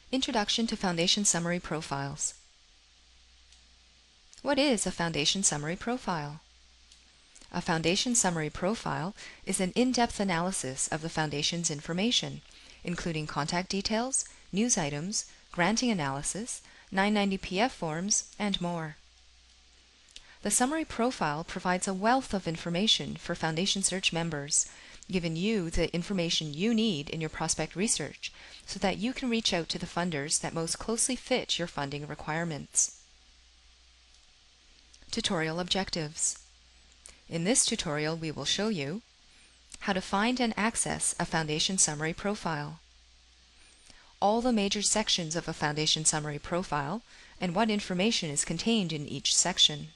Introduction to Foundation Summary Profiles. What is a Foundation Summary Profile? A Foundation Summary Profile is an in-depth analysis of the Foundation's information, including contact details, news items, granting analysis, 990PF forms, and more. The Summary Profile provides a wealth of information for Foundation Search members, giving you the information you need in your prospect research so that you can reach out to the funders that most closely fit your funding requirements. Tutorial Objectives. In this tutorial, we will show you how to find and access a Foundation Summary Profile, all the major sections of a Foundation Summary Profile, and what information is contained in each section,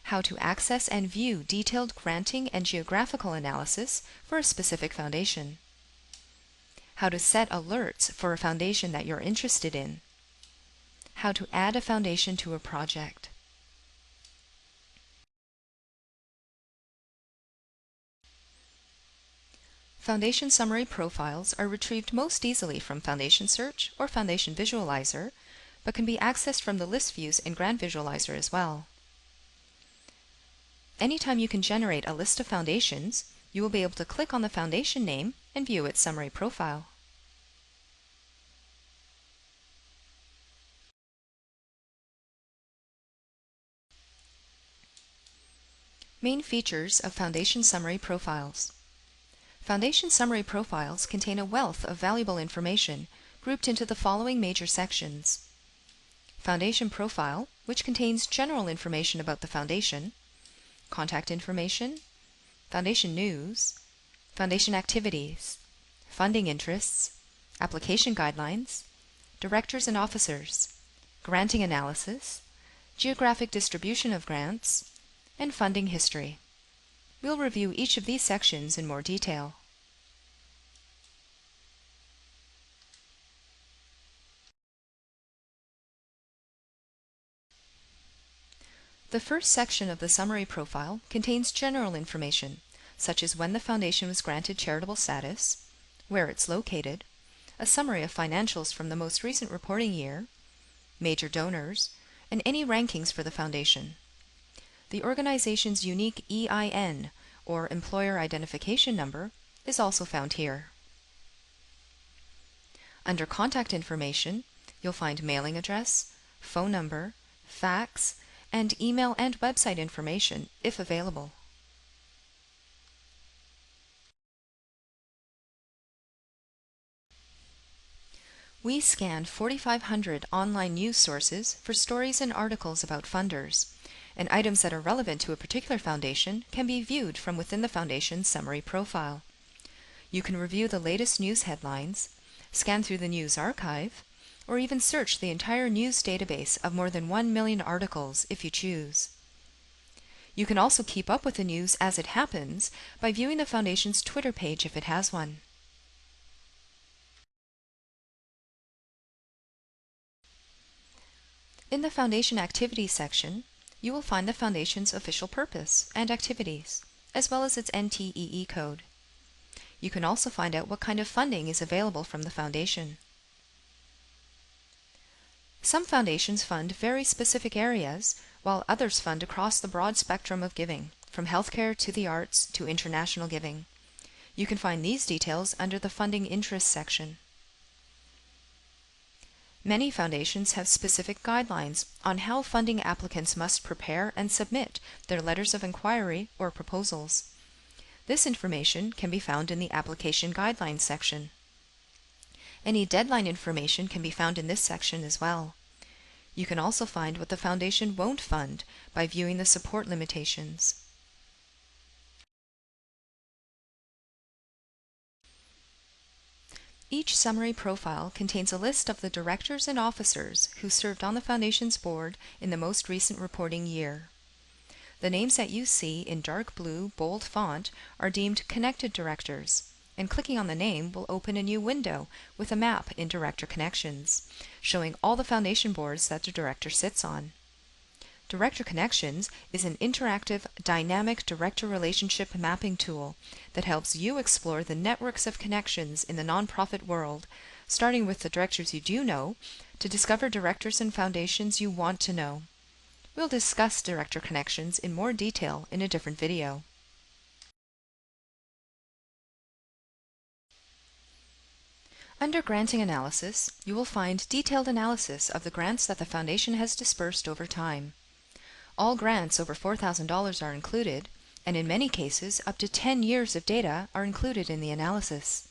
how to access and view detailed granting and geographical analysis for a specific foundation, how to set alerts for a foundation that you're interested in, how to add a foundation to a project. Foundation Summary Profiles are retrieved most easily from Foundation Search or Foundation Visualizer, but can be accessed from the list views in Grant Visualizer as well. Anytime you can generate a list of foundations, you will be able to click on the foundation name and view its summary profile. Main features of Foundation Summary Profiles. Foundation Summary Profiles contain a wealth of valuable information grouped into the following major sections. Foundation Profile, which contains general information about the foundation, contact information, foundation news, foundation activities, funding interests, application guidelines, directors and officers, granting analysis, geographic distribution of grants, and funding history. We'll review each of these sections in more detail. The first section of the summary profile contains general information, such as when the foundation was granted charitable status, where it's located, a summary of financials from the most recent reporting year, major donors, and any rankings for the foundation. The organization's unique EIN, or Employer Identification Number, is also found here. Under Contact Information, you'll find mailing address, phone number, fax, and email and website information, if available. We scan 4,500 online news sources for stories and articles about funders, and items that are relevant to a particular foundation can be viewed from within the foundation's summary profile. You can review the latest news headlines, scan through the news archive, or even search the entire news database of more than 1 million articles if you choose. You can also keep up with the news as it happens by viewing the Foundation's Twitter page if it has one. In the Foundation Activities section, you will find the Foundation's official purpose and activities, as well as its NTEE code. You can also find out what kind of funding is available from the Foundation. Some foundations fund very specific areas, while others fund across the broad spectrum of giving, from healthcare to the arts to international giving. You can find these details under the Funding Interests section. Many foundations have specific guidelines on how funding applicants must prepare and submit their letters of inquiry or proposals. This information can be found in the Application Guidelines section. Any deadline information can be found in this section as well. You can also find what the Foundation won't fund by viewing the support limitations. Each summary profile contains a list of the directors and officers who served on the Foundation's board in the most recent reporting year. The names that you see in dark blue, bold font are deemed connected directors, and clicking on the name will open a new window with a map in Director Connections, showing all the Foundation boards that the director sits on. Director Connections is an interactive, dynamic director relationship mapping tool that helps you explore the networks of connections in the nonprofit world starting with the directors you do know, to discover directors and foundations you want to know. We'll discuss director connections in more detail in a different video. Under Granting Analysis, you will find detailed analysis of the grants that the Foundation has dispersed over time. All grants over $4,000 are included, and in many cases, up to 10 years of data are included in the analysis.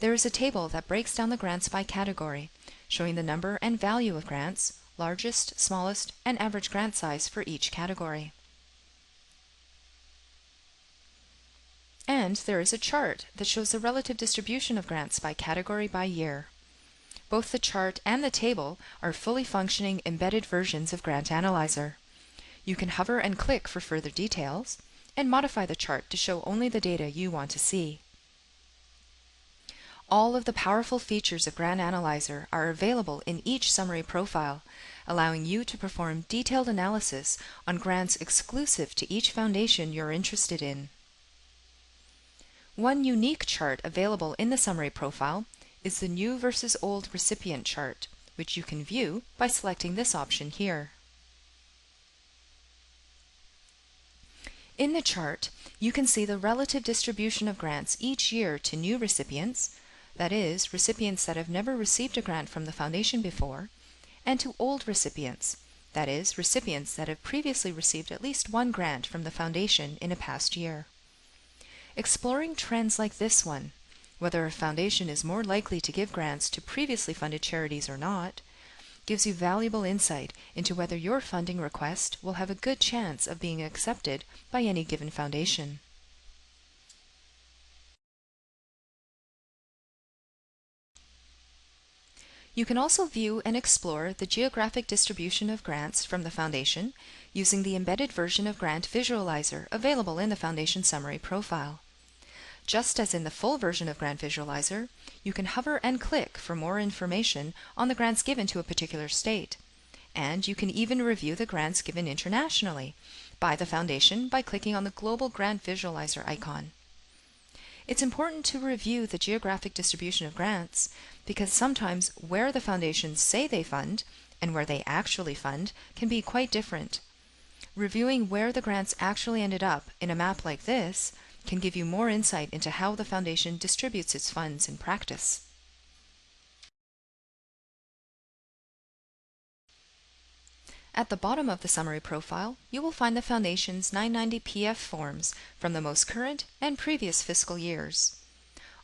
There is a table that breaks down the grants by category, showing the number and value of grants, largest, smallest, and average grant size for each category. And there is a chart that shows the relative distribution of grants by category by year. Both the chart and the table are fully functioning embedded versions of Grant Analyzer. You can hover and click for further details, and modify the chart to show only the data you want to see. All of the powerful features of Grant Analyzer are available in each summary profile, allowing you to perform detailed analysis on grants exclusive to each foundation you're interested in. One unique chart available in the summary profile is the New versus Old Recipient chart, which you can view by selecting this option here. In the chart, you can see the relative distribution of grants each year to new recipients, that is, recipients that have never received a grant from the Foundation before, and to old recipients, that is, recipients that have previously received at least one grant from the Foundation in a past year. Exploring trends like this one, whether a foundation is more likely to give grants to previously funded charities or not, gives you valuable insight into whether your funding request will have a good chance of being accepted by any given foundation. You can also view and explore the geographic distribution of grants from the Foundation using the embedded version of Grant Visualizer available in the Foundation Summary profile. Just as in the full version of Grant Visualizer, you can hover and click for more information on the grants given to a particular state. And you can even review the grants given internationally by the Foundation by clicking on the Global Grant Visualizer icon. It's important to review the geographic distribution of grants because sometimes where the foundations say they fund and where they actually fund can be quite different. Reviewing where the grants actually ended up in a map like this can give you more insight into how the Foundation distributes its funds in practice. At the bottom of the summary profile, you will find the Foundation's 990 PF forms from the most current and previous fiscal years.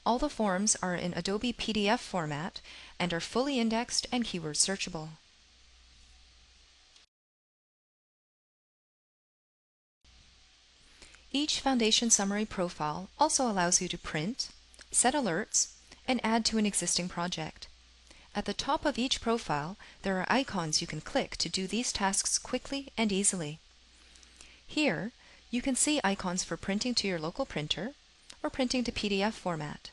All the forms are in Adobe PDF format and are fully indexed and keyword searchable. Each Foundation Summary profile also allows you to print, set alerts, and add to an existing project. At the top of each profile, there are icons you can click to do these tasks quickly and easily. Here, you can see icons for printing to your local printer or printing to PDF format.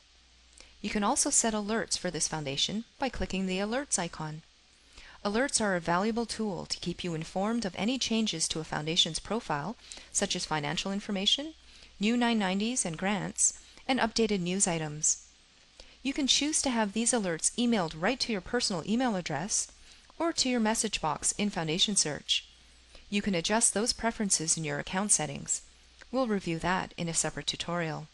You can also set alerts for this foundation by clicking the Alerts icon. Alerts are a valuable tool to keep you informed of any changes to a foundation's profile, such as financial information, new 990s and grants, and updated news items. You can choose to have these alerts emailed right to your personal email address or to your message box in Foundation Search. You can adjust those preferences in your account settings. We'll review that in a separate tutorial.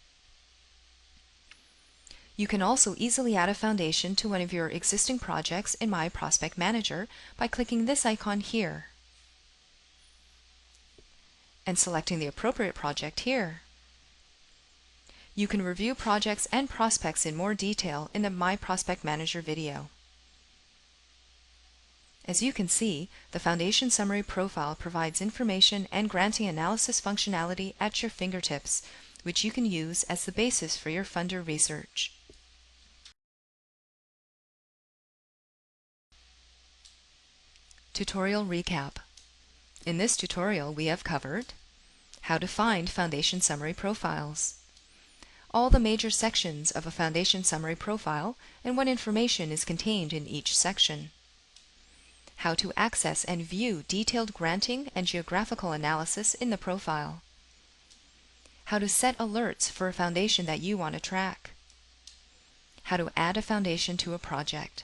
You can also easily add a foundation to one of your existing projects in My Prospect Manager by clicking this icon here and selecting the appropriate project here. You can review projects and prospects in more detail in the My Prospect Manager video. As you can see, the Foundation Summary profile provides information and granting analysis functionality at your fingertips, which you can use as the basis for your funder research. Tutorial Recap. In this tutorial, we have covered how to find Foundation Summary profiles, all the major sections of a Foundation Summary profile and what information is contained in each section, how to access and view detailed granting and geographical analysis in the profile, how to set alerts for a foundation that you want to track, How to add a foundation to a project.